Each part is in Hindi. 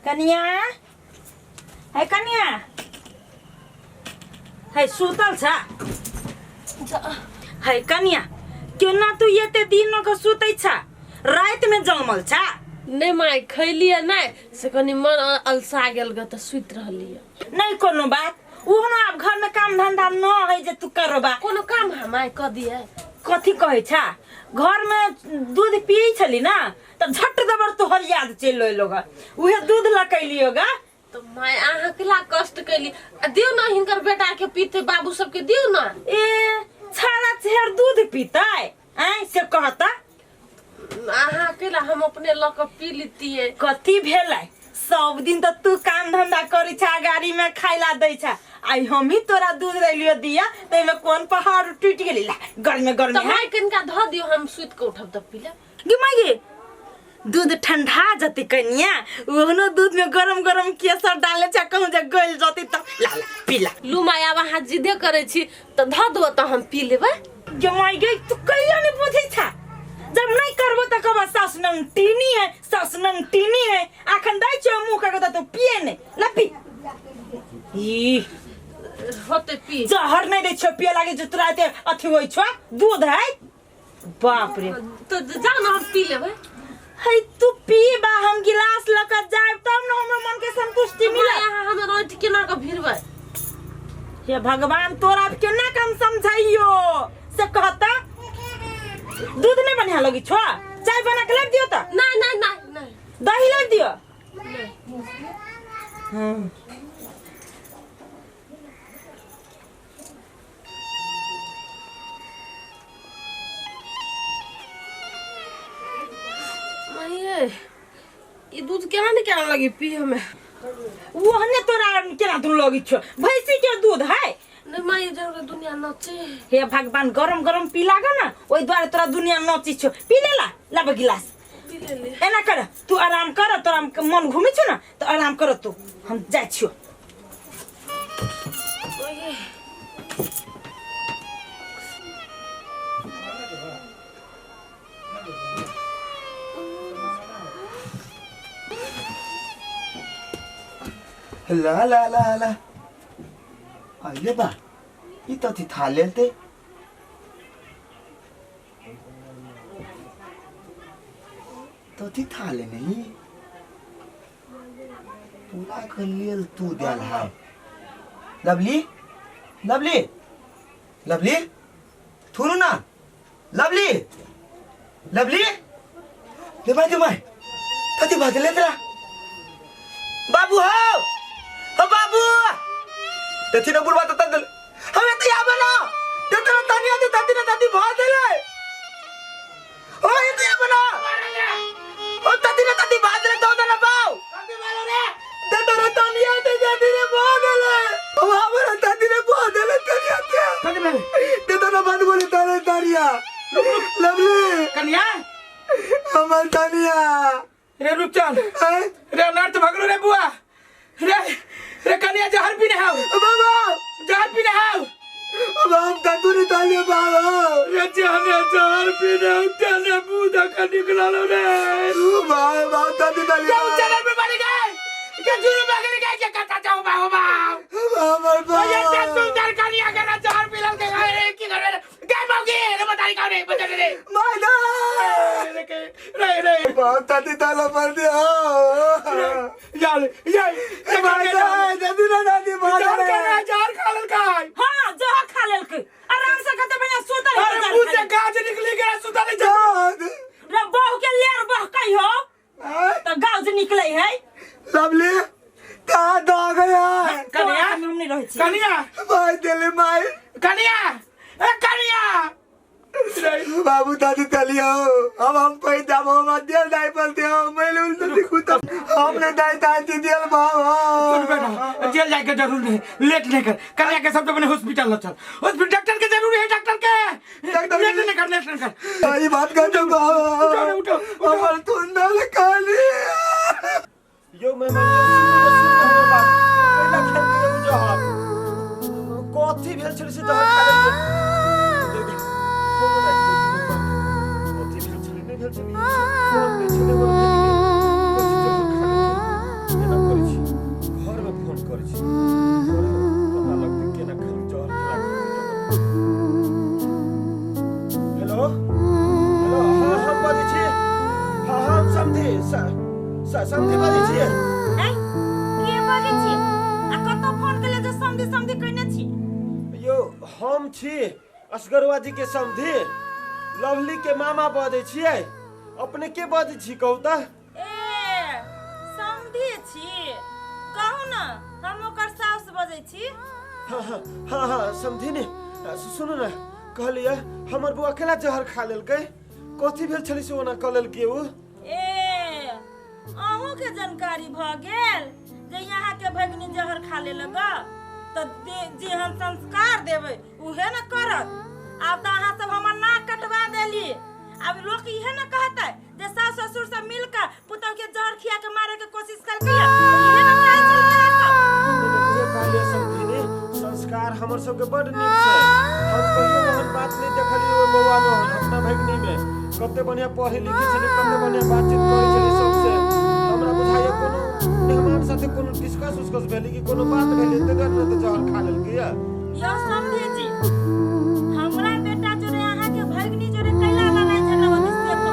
कनिया है कनिया है सुतल छा है कनिया क्यों ना तू ये ते दिन को सुतै छा रात में जमल छा नहीं माई खैलिए नहीं से कनी मन अलसा गेल ग त सुत रहलिए नहीं कोनो बात ओहनो अब घर में काम धंधा न है जे तू करबा कोनो काम हमाय क दिए कथी कहे छा घर में दूध पियै छली ना त झट दबर तोहर याद चल लोग उहे दूध लकैलियोगा तो माय आहा केला कष्ट कैली दियो ना हिनकर बेटा के पीते बाबू सब के दियो ना ए छाड़ा छेर दूध पीतै ऐ से कहता आहा केला हम अपने लक पी लीतिए कथी भेलै सब दिन त तू काम धंधा करै छा गाड़ी में खाइला दै छा आई हम ही तोरा दूध लेलियो दिया तै में कोन पहाड़ टूट गेली ला गर्मी गर्मी तो माय कनका ध दियो हम सुत के उठब त पीले गे माई दूध ठंडा जति कनिया ओहनो दूध में गरम गरम केसर डाले छा कहूं जे गइल जति त ला ला पीला लू माय अब अहाँ जिदे करे छी त ध दो त हम पी लेबै गे माई गे तू कहियो नहीं बुझै छा जब नहीं करबो त कबा सास नंग टीनी है आखन दै छ मुंह का तो पिए ने ला पी ई होते पी जहर नहीं दे छ पिए लागे जो तुराते अथि होई छ दूध है बाप रे तो जा ना हम पी लेबै है तू पी बा हम गिलास लकर जाए तब न हमर मन के संतुष्टि मिले यहाँ हम रोटी केना के भिरबै हे भगवान तोरा केना कम समझाइयो से कहता दूध नहीं बढ़िया लगी छो चाय बना के ला दियो त नहीं दही ला दियो हां माये ये दूध केना ने केना लगी पी हमें ओहने तोरा केना दूध लगी छो भैंसी के दूध है नहीं माये जरूर दुनिया नचे हे भगवान गरम गरम पी लागा ना ओई द्वारे तोरा दुनिया नची छो पी ले ला गिलास पी ले एना कर तू आराम कर तोरा मन घूमे छ ना तो आराम कर तू हम जाय छियो ओए ला ला ला ला अहिले बा ई त थी थालेल ते तो थी थाले नहीं पूरा खलियल तू द्याल हाय लवली लवली लवली थुनु ना लवली लवली दे भाई कति भाजले तेरा बाबू हो बाबू त्याची न बुरवा तर तंदल हवे ते या बना ते तर तानिया ते ताती भात दिले ओ ये या बना ओ ताती भात दिले तो ना पाव ताती मारो रे ते तर तानिया ते ने भात दिले ओ बाबू ताती ने भात दिले तानिया ताती में ते तर भात बोले तारे तानिया लवली कन्या हमार तानिया रे रुक चल रे नर्त भगलो रे बुआ रे कन्या जहर पीने हाउ बाबा जहर पीने हाउ बाप तातू ने तालिया बाबा रे जहर पीने हाउ तेने बूदा का निकला लो रे बाबा तातू तालिया क्या चले में मर गए क्या जुर्म बगैर गए क्या करता जाओ बाबा बाबा ये तो सुंदर कन्या के ना जहर पी लो के रे की कर रे क्या मांगे रे बताई का रे बता रे मायना रे बाप ताती ताला मार दिया ये मायना दादी ना दादी मार जहर खा लेल का हां जहर खा लेल के आराम से कहते बिना सुतल अरे मुंह से गाज निकली गया सुतल जा रे बहू के लेर बह कई हो तो गाज निकले है लवली ता दा गया कन्या हम नहीं रहै छी कन्या माय दिले माय कन्या ए कन्या बाबू दादी तालिया अब हम कोई दम हम दिया दाई पर दे मैं उल्टा दिखू तब हमने दाई ताती दिया बाबा जेल जाके जरूर नहीं लेट नहीं कर कन्या के सब अपने हॉस्पिटल ल चल हॉस्पिटल डॉक्टर के जरूरी है डॉक्टर के लेट नहीं कर ये बात कर दो बाबा उठो हमार तुंदा काली यो मैं कथी भेल छले से जहर खा लेलिए फोटो कथी भेल छले नहीं भेल छले फोन पे छले बोल समधी बाजै छियै हैं के बाजै छी आ कत फोन केले जे समधी समधी कहने छी यो हम छी असगरवा जी के समधी लवली के मामा बाजै छियै अपने के बाजै छी कहू त ए समधी छी कहू न हम ओकर सास बजै छी हाँ समधी ने सुनू ना कहलिए हमर बुआ अकेला जहर खा लेलकै कथी भेल छलै से ओना कलल के उ ए अहूँ के जानकारी भ गेल जे यहाँ के भगनी जहर खा लेलक त जे हम संस्कार देबै उहे न करत अब त अहाँ सब हमर नाक कटवा देली अब लोग इहे न कहतै जे सास ससुर सब मिलकर पुतौ के जहर खिया के मारे के कोशिश करके इहे न चाहे छलियै ये कहलिए समधी ने संस्कार हमर सबके बड नीक छै हम कहियो एहन बात नहीं देखलिए ओ बौआ में अपना भगनी में कते बढ़िया पढ़े लिखे छले कते बढ़िया बातचीत करे छले सबसे हमरा बुझाइए कोनो मेहमान साथे कोनो डिस्कस भेलै कि कोनो बात भेलै त न त जहर खा लेलकै यो समझे जी हमरा बेटा जोरे अहाँ के भगनी जोरे कैला लड़ाई झगड़ा होत से तो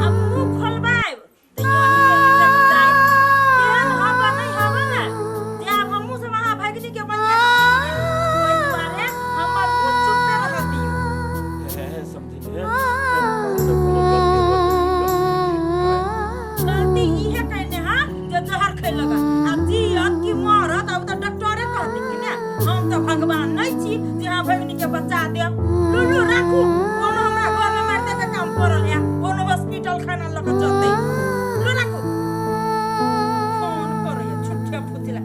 अब मुंह खोलबाय त यो इज्जत जाय केहन हवा नहीं हवा ना जे अब हमहु सब अहाँ भगनी के बनिया ओइ दुआरे हमर मुंह चुप रह दियो है समझी ने गलती इहे कहने हां जे जहर खैलगा अब जी की मरत अब त डॉक्टरे कहत कि ना हम तो भगवान नहीं छी जे हां भगनी के बचा देब लुलु राखू कोनो हमरा घर में मारते के काम करल है कोनो हॉस्पिटल खाना लग जते लु राखू फोन करे छुट्टे फुतला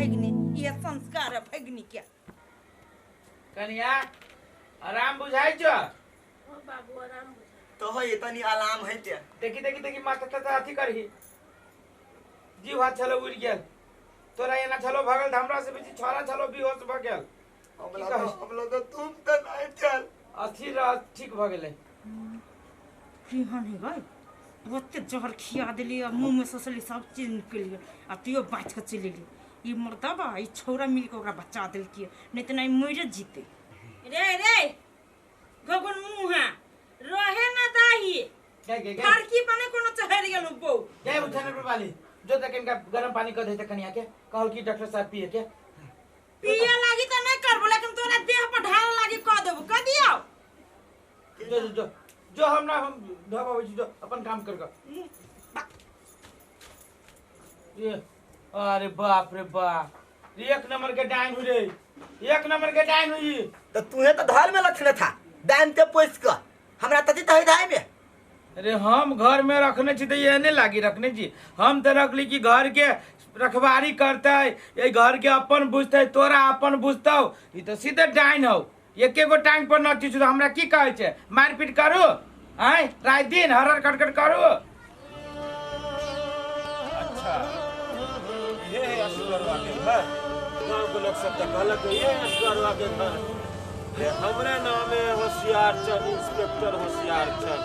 भगनी ये संस्कार है भगनी के कन्या आराम बुझाइ छ ओ बाबू आराम बुझाइ तो है तनी आराम है ते देखी माथा तथा अथी करही जीव हाथ छलो उड़ गेल तोरा एना छलो भगल हमरा से बेसी छोरा छलो बेहोश भ गेल हम लोग तुम त नहीं चल अथी रह ठीक भ गेलै केहन है भाई ओते जहर खिया देली आ मुंह में ससली सब चीज निकल गेल आ तियो बाच के चली गेली ई मर्दबा ई छौरा मिल के ओकरा बचा देलकी नहीं त नहीं मरे जीते रे गगन मुंहा रहे ना दाही गे फरकी पने कोनो चहर गेल बौ गे उठने पे वाली जो तक इनका गर्म पानी कर देते कन्या के कहल की डॉक्टर साहब पिए के पिए लागी त नहीं करबो लेकिन तोरा देह पर ढाल लागी क देबो क दियो जो हमरा हम ढबाबै छी जो अपन काम कर ये अरे बाप रे बाप एक नंबर के डाइन हुई रे एक नंबर के डाइन हुई तो तुहे तो घर में रखने था डाइन के पोस का हमरा तती तो धाय में अरे हम घर में रखने छी तो ये नहीं लागी रखने छी हम तो रखली कि घर के रखवारी करते ये घर के अपन बुझते तोरा अपन बुझतौ ये तो सीधे डाइन हो एके गो टाइम पर न चीज हमरा की कहै छै मारपीट करू आय रात दिन हरर कटकट करू अच्छा ये है असगरवा के घर गांव के लोग सब तो कहलक ये असगरवा के घर ये हमरे नामे होशियार चंद इंस्पेक्टर होशियार चंद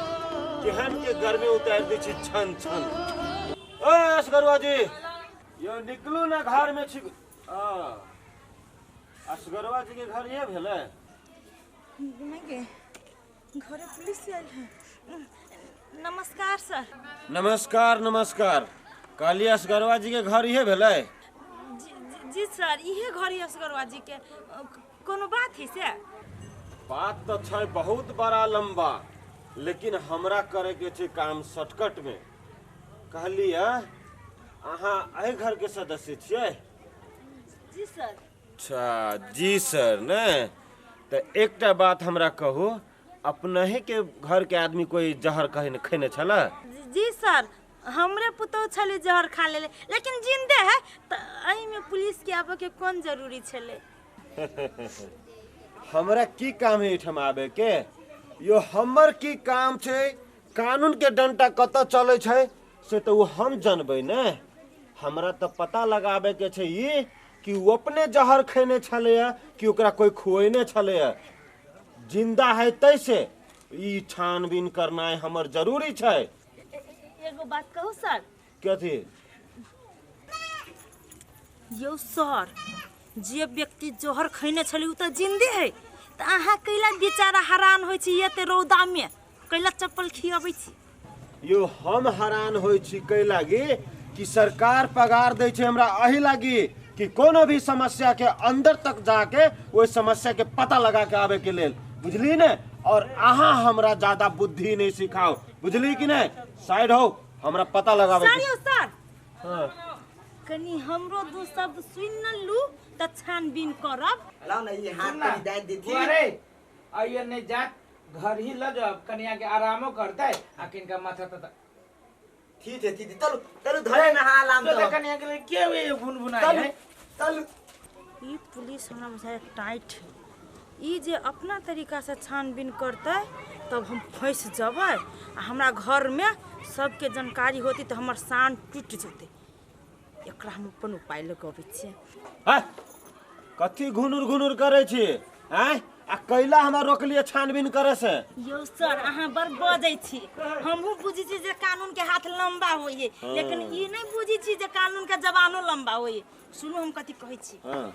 केहन के घर में उतार दी छी छन छन ओ असगरवा जी यो निकलू ना घर में छी असगरवा जी के घर ये भेले घरे पुलिस आयल है नमस्कार सर नमस्कार नमस्कार काली असगरवा जी के घर ये भेले जी सर इहे घर असगरवा जी के कोनो बात है से बात तो छै बहुत बड़ा लंबा लेकिन हमरा करे के छै काम शॉर्टकट में कहलिए अहाँ एहि घर के सदस्य छियै जी सर अच्छा जी सर ने तो एकटा बात हमरा कहू अपने ही के घर के आदमी कोई जहर कहीं खैने छला जी सर हमरे पुतौ छले जहर खा लेले लेकिन जिंदे है त एही में पुलिस के आबे के कोन जरूरी छले हमरा की काम है एठम आबे के यो हमर की काम छै कानून के डंटा कत चले छै से तो हम जानबै ने हमरा तो पता लगाबे के छै ई कि वो अपने जहर खैने छले कि ओकरा कोई खुएने छले जिंदा है तैसे ई छानबीन करना हमर जरूरी छै एगो बात कहू सर कथी यो सर जे व्यक्ति जहर खैने छले उ त जिंदे है त अहाँ कैला बेचारा हैरान होय छी एते रौदा में कैला चप्पल खियाबै छी यो हम हैरान होइ छी कै लागी कि सरकार पगार दै छै हमरा एही लागी कि कोनो भी समस्या के अंदर तक जाके ओइ समस्या के पता लगा के आवे के लेल, बुझली ने? और अहाँ हमरा ज्यादा बुद्धि नहीं सिखाओ, बुझली कि नहीं? साइड हो, हमरा पता लगावे सर यो सर हाँ। कनी हमरो दू शब्द सुन न लू त छानबीन करब। लाओ ना ये हाथ सुनना, करी दाई देती। अरे आइए नहीं जात घर ही ल जाओ, कन्या के आरामो करता है आ किनका माथा तता ठीक है चलो चलो धरे ना हालाम तो तो कन्या के लिए के वे गुनगुनाई चलो है? चलो ई पुलिस हमरा बुझाय टाइट है। ई जे अपना तरीका से छानबीन करते तब हम फंस जबै आ हमरा घर में सबके जानकारी होती तो हमर शान टूट जेते। एकरा हम अपन उपाय लगाबै छियै। हैं? कथी घुनुर करे छी? हैं? आ कैला हमरा रोकलिए छानबीन करे से? यो सर अहाँ बड़ बजै छी, हमहू बुझी छी जे कानून के हाथ लंबा होइए, लेकिन ई नहीं बुझी छी जे कानून के जबानो लंबा होइए। सुनू हम कथी कहै छी। हाँ।